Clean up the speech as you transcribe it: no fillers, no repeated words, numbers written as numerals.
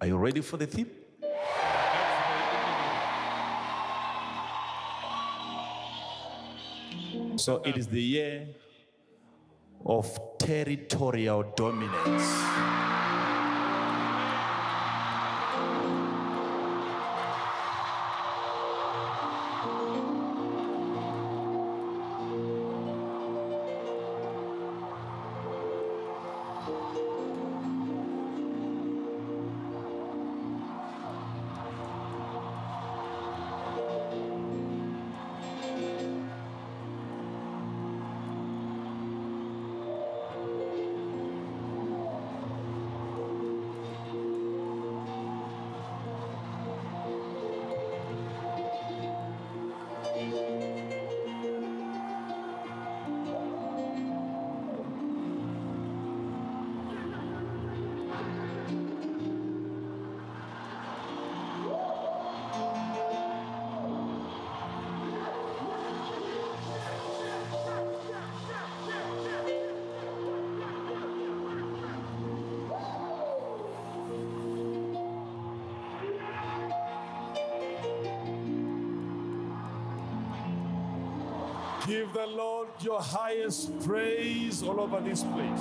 Are you ready for the theme? So it is the year of territorial dominance. Give the Lord your highest praise all over this place.